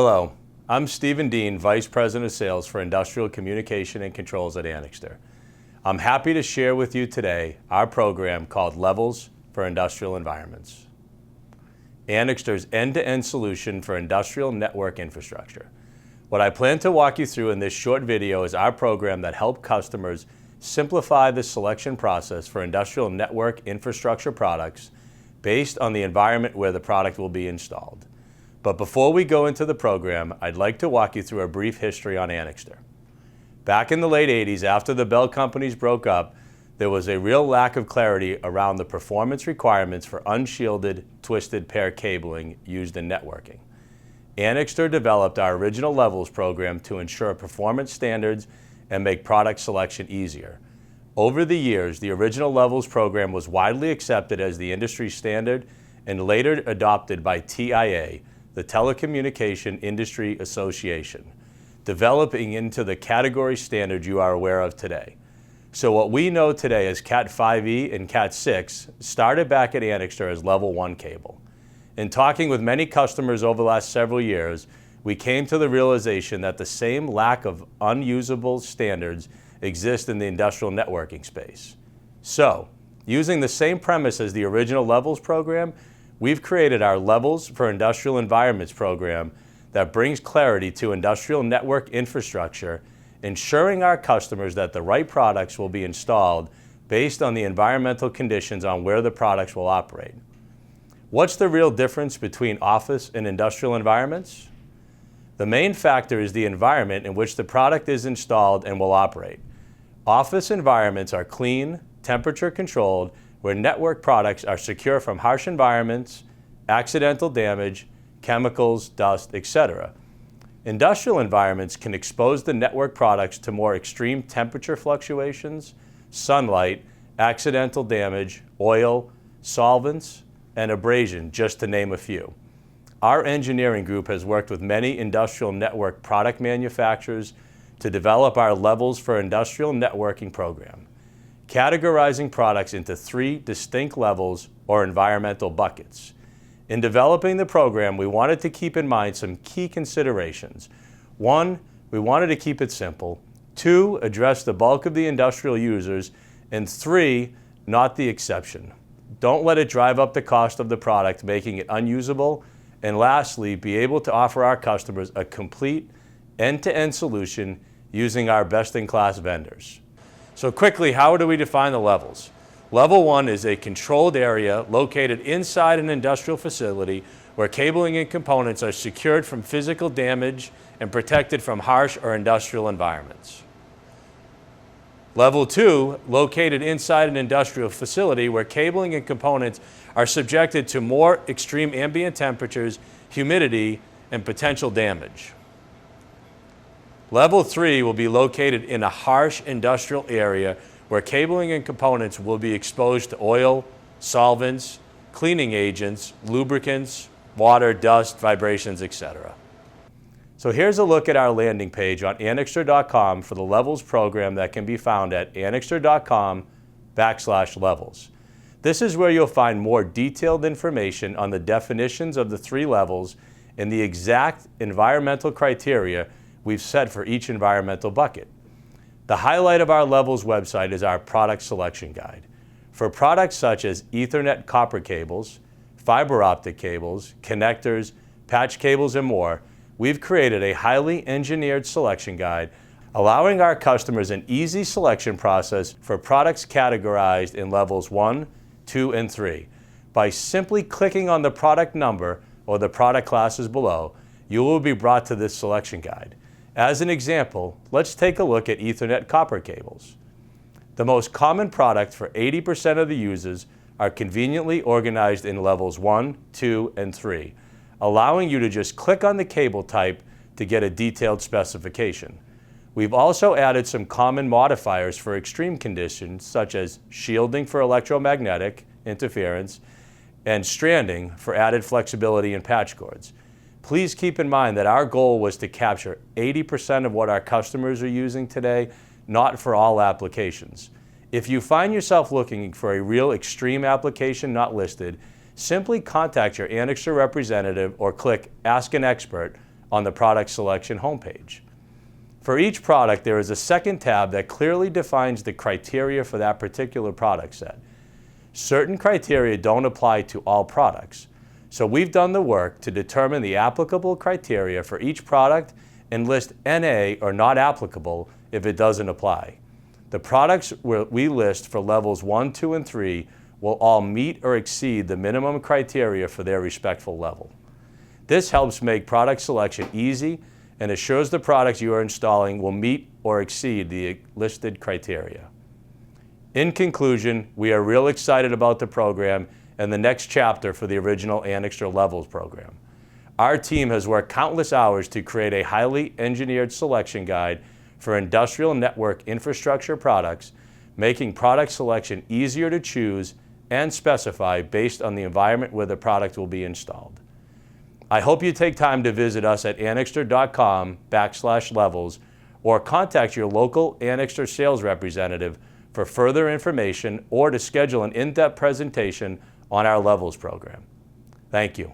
Hello, I'm Stephen Dean, Vice President of Sales for Industrial Communication and Controls at Anixter. I'm happy to share with you today our program called Levels for Industrial Environments. Anixter's end-to-end solution for industrial network infrastructure. What I plan to walk you through in this short video is our program that helps customers simplify the selection process for industrial network infrastructure products based on the environment where the product will be installed. But before we go into the program, I'd like to walk you through a brief history on Anixter. Back in the late 80s, after the Bell companies broke up, there was a real lack of clarity around the performance requirements for unshielded, twisted pair cabling used in networking. Anixter developed our original Levels program to ensure performance standards and make product selection easier. Over the years, the original Levels program was widely accepted as the industry standard and later adopted by TIA, the Telecommunication Industry Association, developing into the category standard you are aware of today. So what we know today as Cat 5e and Cat 6 started back at Anixter as Level 1 cable. In talking with many customers over the last several years, we came to the realization that the same lack of unusable standards exist in the industrial networking space. So, using the same premise as the original Levels program, we've created our Levels for Industrial Environments program that brings clarity to industrial network infrastructure, ensuring our customers that the right products will be installed based on the environmental conditions on where the products will operate. What's the real difference between office and industrial environments? The main factor is the environment in which the product is installed and will operate. Office environments are clean, temperature controlled, where network products are secure from harsh environments, accidental damage, chemicals, dust, etc. Industrial environments can expose the network products to more extreme temperature fluctuations, sunlight, accidental damage, oil, solvents, and abrasion, just to name a few. Our engineering group has worked with many industrial network product manufacturers to develop our Levels for Industrial Networking program, categorizing products into 3 distinct levels or environmental buckets. In developing the program, we wanted to keep in mind some key considerations. 1, we wanted to keep it simple. 2, address the bulk of the industrial users. And 3, not the exception. Don't let it drive up the cost of the product, making it unusable. And lastly, be able to offer our customers a complete end-to-end solution using our best-in-class vendors. So quickly, how do we define the levels? Level 1 is a controlled area located inside an industrial facility where cabling and components are secured from physical damage and protected from harsh or industrial environments. Level 2, located inside an industrial facility where cabling and components are subjected to more extreme ambient temperatures, humidity, and potential damage. Level 3 will be located in a harsh industrial area where cabling and components will be exposed to oil, solvents, cleaning agents, lubricants, water, dust, vibrations, etc. So here's a look at our landing page on Anixter.com for the Levels program that can be found at Anixter.com/levels. This is where you'll find more detailed information on the definitions of the 3 levels and the exact environmental criteria we've set for each environmental bucket. The highlight of our Levels website is our product selection guide. For products such as Ethernet copper cables, fiber optic cables, connectors, patch cables, and more, we've created a highly engineered selection guide, allowing our customers an easy selection process for products categorized in levels 1, 2, and 3. By simply clicking on the product number or the product classes below, you will be brought to this selection guide. As an example, let's take a look at Ethernet copper cables. The most common product for 80% of the users are conveniently organized in levels 1, 2, and 3, allowing you to just click on the cable type to get a detailed specification. We've also added some common modifiers for extreme conditions such as shielding for electromagnetic interference and stranding for added flexibility in patch cords. Please keep in mind that our goal was to capture 80% of what our customers are using today, not for all applications. If you find yourself looking for a real extreme application not listed, simply contact your Anixter representative or click Ask an Expert on the product selection homepage. For each product, there is a second tab that clearly defines the criteria for that particular product set. Certain criteria don't apply to all products, so we've done the work to determine the applicable criteria for each product and list NA or not applicable if it doesn't apply. The products we list for levels 1, 2, and 3 will all meet or exceed the minimum criteria for their respective level. This helps make product selection easy and assures the products you are installing will meet or exceed the listed criteria. In conclusion, we are real excited about the program and the next chapter for the original Anixter Levels program. Our team has worked countless hours to create a highly engineered selection guide for industrial network infrastructure products, making product selection easier to choose and specify based on the environment where the product will be installed. I hope you take time to visit us at anixter.com/levels or contact your local Anixter sales representative for further information or to schedule an in-depth presentation on our Levels program. Thank you.